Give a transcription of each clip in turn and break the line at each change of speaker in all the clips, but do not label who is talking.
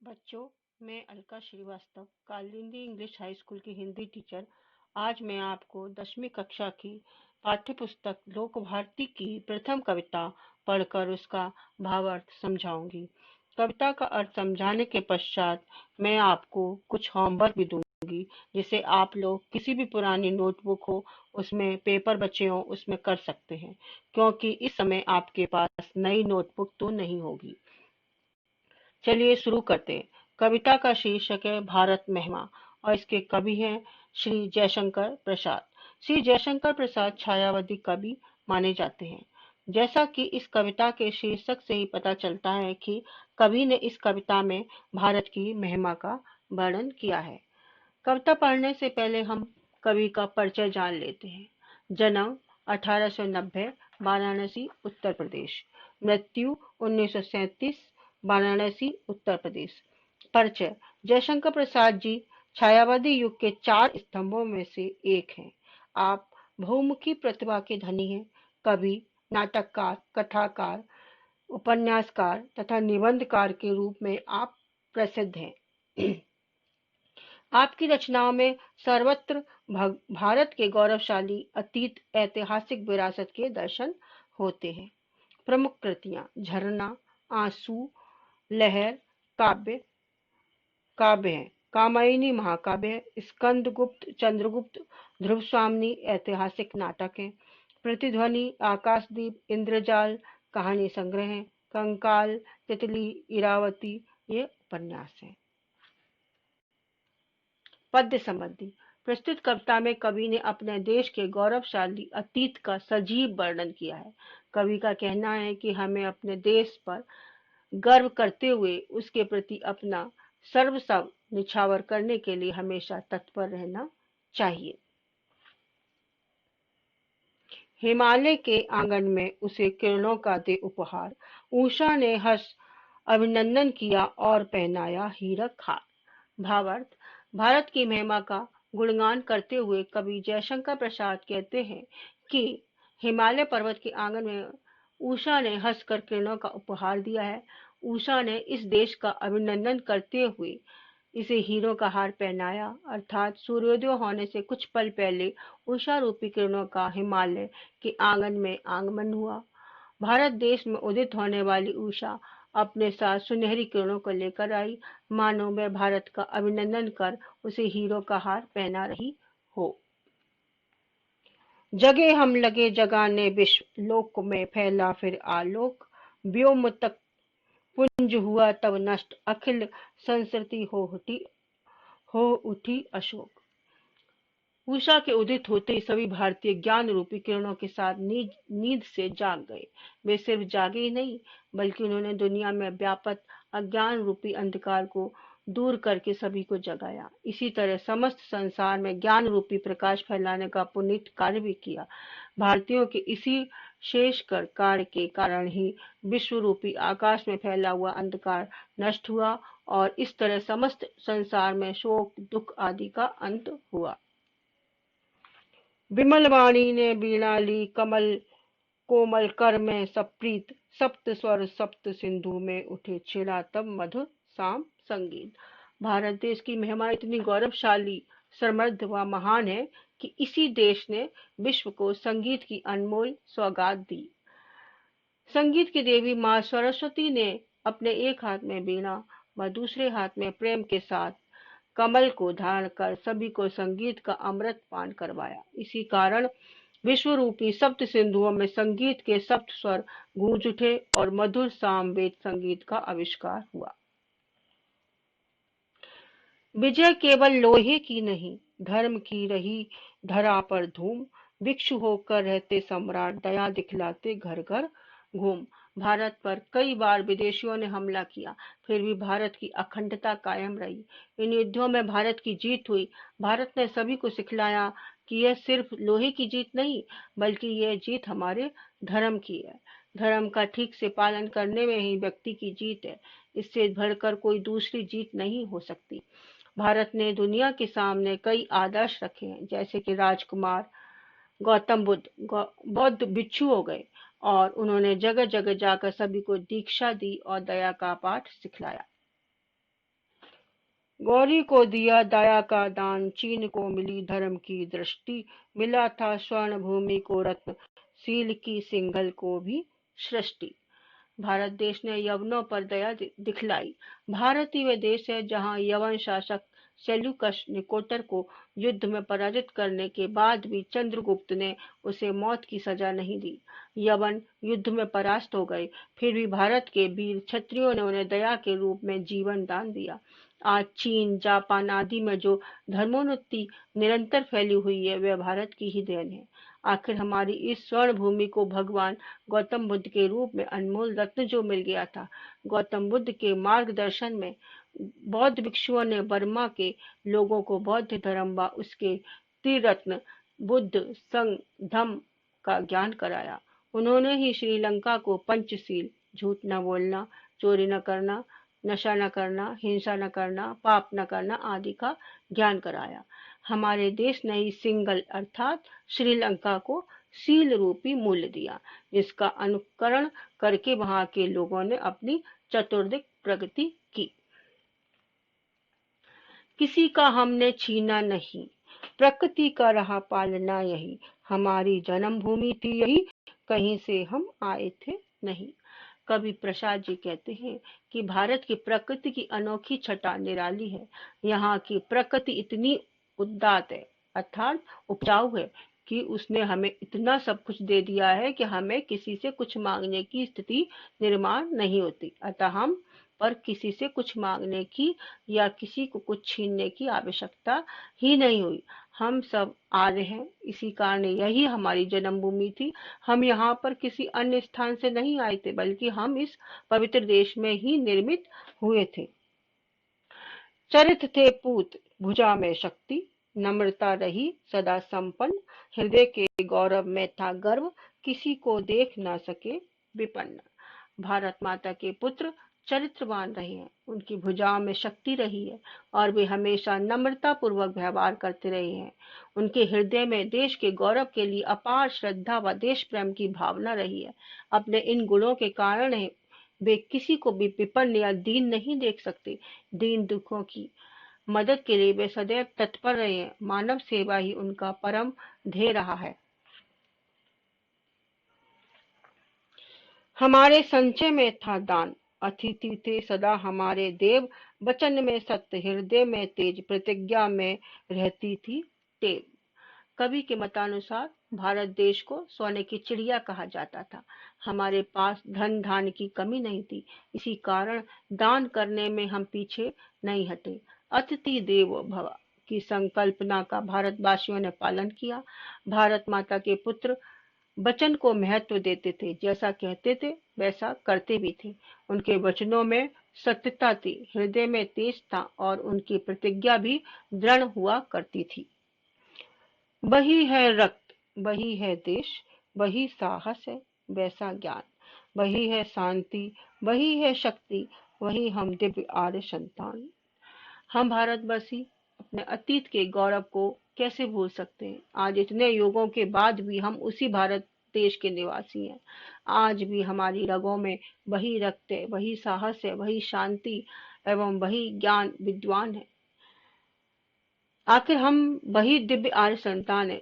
बच्चों, मैं Alka Srivastava, Kalindi English High School की हिंदी टीचर। आज मैं आपको 10वीं कक्षा की पाठ्यपुस्तक लोक भारती की प्रथम कविता पढ़कर उसका भावार्थ समझाऊंगी। कविता का अर्थ समझाने के पश्चात मैं आपको कुछ होमवर्क भी दूंगी, जिसे आप लोग किसी भी पुरानी नोटबुक हो, उसमें पेपर बचे हो, उसमें कर सकते हैं, क्योंकि इस समय आपके पास नई नोटबुक तो नहीं होगी। चलिए शुरू करते हैं। कविता का शीर्षक है भारत महिमा और इसके कवि हैं श्री जयशंकर प्रसाद। श्री जयशंकर प्रसाद छायावादी कवि माने जाते हैं। जैसा कि इस कविता के शीर्षक से ही पता चलता है कि कवि ने इस कविता में भारत की महिमा का वर्णन किया है। कविता पढ़ने से पहले हम कवि का परिचय जान लेते हैं। जन्म 1890, वाराणसी उत्तर प्रदेश। मृत्यु 1937, वाराणसी उत्तर प्रदेश। परिचय: जयशंकर प्रसाद जी छायावादी युग के 4 स्तंभों में से एक हैं। आप बहुमुखी प्रतिभा के धनी हैं। कवि, नाटककार, कथाकार, उपन्यासकार तथा निबंधकार के रूप में आप प्रसिद्ध हैं। आपकी रचनाओं में सर्वत्र भारत के गौरवशाली अतीत, ऐतिहासिक विरासत के दर्शन होते हैं। प्रमुख कृतियां: झरना, आंसू, लहर, काव्य काव्य हैं। कामायनी महाकाव्य है। स्कंदगुप्त, चंद्रगुप्त, ध्रुवस्वामिनी ऐतिहासिक नाटक है। प्रतिध्वनि, आकाशदीप, इंद्रजाल कहानी संग्रह है। कंकाल, तितली, इरावती ये उपन्यास है। पद्य संबंधी: प्रस्तुत कविता में कवि ने अपने देश के गौरवशाली अतीत का सजीव वर्णन किया है। कवि का कहना है कि हमें अपने देश पर गर्व करते हुए उसके प्रति अपना सर्वस्व निछावर करने के लिए हमेशा तत्पर रहना चाहिए। हिमालय के आंगन में उसे किरणों का दे उपहार, उषा ने हंस अभिनंदन किया और पहनाया हीरक हार। भावार्थ: भारत की महिमा का गुणगान करते हुए कवि जयशंकर प्रसाद कहते हैं कि हिमालय पर्वत के आंगन में उषा ने हंसकर किरणों का उपहार दिया है। उषा ने इस देश का अभिनंदन करते हुए इसे हीरों का हार पहनाया, अर्थात सूर्योदय होने से कुछ पल पहले उषा रूपी किरणों का हिमालय के आंगन में आगमन हुआ। भारत देश में उदित होने वाली उषा अपने साथ सुनहरी किरणों को लेकर आई, मानो वह भारत का अभिनंदन कर उसे हीरो का हार पहना रही हो। जगे हम लगे जगाने विश्व, लोक में फैला फिर आलोक, व्योम तक पुंज हुआ तब नष्ट, अखिल संस्कृति हो उठी अशोक। उषा के उदित होते ही सभी भारतीय ज्ञान रूपी किरणों के साथ नींद से जाग गए। वे सिर्फ जागे ही नहीं, बल्कि उन्होंने दुनिया में व्याप्त अज्ञान रूपी अंधकार को दूर करके सभी को जगाया। इसी तरह समस्त संसार में ज्ञान रूपी प्रकाश फैलाने का पुनीत कार्य भी किया। भारतीयों के इसी शेष कर कार्य के कारण ही विश्व रूपी आकाश में फैला हुआ अंधकार नष्ट हुआ और इस तरह समस्त संसार में शोक, दुख आदि का अंत हुआ। विमल वाणी ने वीणा ली, कमल कोमल कर में सप्रीत, सप्त स्वर सप्त सिंधु में उठे छिड़ा तब मधुर साम संगीत। भारत देश की महिमा इतनी गौरवशाली, समृद्ध व महान है कि इसी देश ने विश्व को संगीत की अनमोल सौगात दी। संगीत की देवी माँ सरस्वती ने अपने एक हाथ में वीणा व दूसरे हाथ में प्रेम के साथ कमल को धारण कर सभी को संगीत का अमृत पान करवाया। इसी कारण विश्व रूपी सप्त सिंधुओं में संगीत के सप्त स्वर गूंज उठे और मधुर सामवेद संगीत का आविष्कार हुआ। विजय केवल लोहे की नहीं, धर्म की रही धरा पर धूम, भिक्षु होकर रहते सम्राट, दया दिखलाते घर घर घूम। भारत पर कई बार विदेशियों ने हमला किया, फिर भी भारत की अखंडता कायम रही। इन युद्धों में भारत की जीत हुई। भारत ने सभी को सिखलाया कि यह सिर्फ लोहे की जीत नहीं, बल्कि यह जीत हमारे धर्म की है। धर्म का ठीक से पालन करने में ही व्यक्ति की जीत है। इससे बढ़कर कोई दूसरी जीत नहीं हो सकती। भारत ने दुनिया के सामने कई आदर्श रखे हैं, जैसे कि राजकुमार गौतम बौद्ध भिक्षु हो गए और उन्होंने जगह जगह जाकर सभी को दीक्षा दी और दया का पाठ सिखलाया। गौरी को दिया दया का दान, चीन को मिली धर्म की दृष्टि, मिला था स्वर्ण भूमि को रत्न, सील की सिंघल को भी सृष्टि। भारत देश ने यवनों पर दया दिखलाई। भारत ही वह देश है जहां यवन शासक सेल्यूकस निकोटर को युद्ध में पराजित करने के बाद भी चंद्रगुप्त ने उसे मौत की सजा नहीं दी। यवन युद्ध में परास्त हो गए, फिर भी भारत के वीर क्षत्रियों ने उन्हें दया के रूप में जीवन दान दिया। आज चीन, जापान आदि में जो धर्मोन्नति निरंतर फैली हुई है, वह भारत की ही देन है। आखिर हमारी इस स्वर्ण भूमि को भगवान गौतम बुद्ध के रूप में अनमोल रत्न जो मिल गया था। गौतम बुद्ध के मार्गदर्शन में बौद्ध भिक्षुओं ने बर्मा के लोगों को बौद्ध धर्म व उसके त्रिरत्न बुद्ध, संघ, धम्म का ज्ञान कराया। उन्होंने ही श्रीलंका को पंचशील, झूठ न बोलना, चोरी न करना, नशा न करना, हिंसा न करना, पाप न करना आदि का ज्ञान कराया। हमारे देश ने ही सिंगल अर्थात श्रीलंका को सील रूपी मूल्य दिया, जिसका अनुकरण करके वहां के लोगों ने अपनी चतुर्दिक प्रगति की। किसी का हमने छीना नहीं, प्रकृति का रहा पालना यही, हमारी जन्मभूमि थी यही, कहीं से हम आए थे नहीं। कवि प्रसाद जी कहते हैं कि भारत की प्रकृति की अनोखी छटा निराली है। यहाँ की प्रकृति इतनी उदात्त है अर्थात उपजाऊ है कि उसने हमें इतना सब कुछ दे दिया है कि हमें किसी से कुछ मांगने की स्थिति निर्माण नहीं होती। अतः हम पर किसी से कुछ मांगने की या किसी को कुछ छीनने की आवश्यकता ही नहीं हुई। हम सब आर्य हैं, इसी कारण यही हमारी जन्मभूमि थी। हम यहाँ पर किसी अन्य स्थान से नहीं आए थे, बल्कि हम इस पवित्र देश में ही निर्मित हुए थे। चरित थे पूत, भुजा में शक्ति, नम्रता रही सदा संपन्न, हृदय के गौरव में था गर्व, किसी को देख ना सके विपन्न। भारत माता के पुत्र चरित्रवान रहे हैं, उनकी भुजाओं में शक्ति रही है और वे हमेशा नम्रता पूर्वक व्यवहार करते रहे हैं। उनके हृदय में देश के गौरव के लिए अपार श्रद्धा व देश प्रेम की भावना रही है। अपने इन गुणों के कारण वे किसी को भी विपन्न या दीन नहीं देख सकते। दीन दुखों की मदद के लिए वे सदैव तत्पर रहे हैं। मानव सेवा ही उनका परम ध्येय रहा है। हमारे संचय में था दान, अतिथि थे सदा हमारे देव, वचन में सत्य, हृदय में तेज, प्रतिज्ञा में रहती थी टेव। कवि के मतानुसार भारत देश को सोने की चिड़िया कहा जाता था। हमारे पास धन धान की कमी नहीं थी, इसी कारण दान करने में हम पीछे नहीं हटे। अतिथि देवो भव की संकल्पना का भारतवासियों ने पालन किया। भारत माता के पुत्र वचन को महत्व देते थे, जैसा कहते थे वैसा करते भी थे। उनके वचनों में सत्यता थी, हृदय में तेज था और उनकी प्रतिज्ञा भी दृढ़ हुआ करती थी। वही है रक्त, वही है देश, वही साहस है, वैसा ज्ञान, वही है शांति, वही है शक्ति, वही हम दिव्य आर्य संतान। हम भारतवासी अपने अतीत के गौरव को कैसे भूल सकते हैं। आज इतने युगों के बाद भी हम उसी भारत देश के निवासी हैं। आज भी हमारी रगों में वही रक्त है, वही साहस है, वही शांति एवं वही ज्ञान विद्वान है। आखिर हम वही दिव्य आर्य संतान है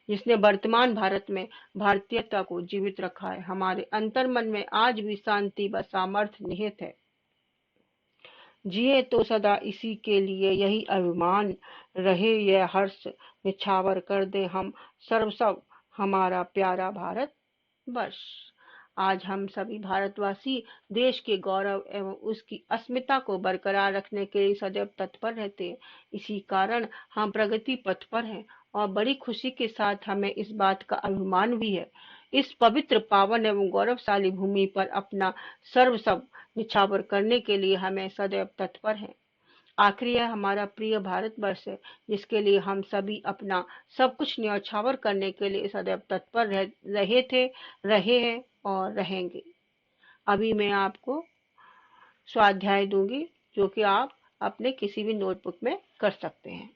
जिसने वर्तमान भारत में भारतीयता को जीवित रखा है। हमारे अंतर्मन में आज भी शांति व सामर्थ्य निहित है। जिए तो सदा इसी के लिए यही अभिमान रहे, यह हर्ष निछावर कर दे हम सर्वस्व हमारा प्यारा भारत वर्ष। आज हम सभी भारतवासी देश के गौरव एवं उसकी अस्मिता को बरकरार रखने के लिए सदैव तत्पर रहते हैं। इसी कारण हम प्रगति पथ पर हैं और बड़ी खुशी के साथ हमें इस बात का अभिमान भी है। इस पवित्र, पावन एवं गौरवशाली भूमि पर अपना सर्वस्व निछावर करने के लिए हमें सदैव तत्पर हैं। आखिर यह हमारा प्रिय भारतवर्ष है, जिसके लिए हम सभी अपना सब कुछ न्यौछावर करने के लिए सदैव तत्पर रहे थे, रहे हैं और रहेंगे। अभी मैं आपको स्वाध्याय दूंगी, जो कि आप अपने किसी भी नोटबुक में कर सकते हैं।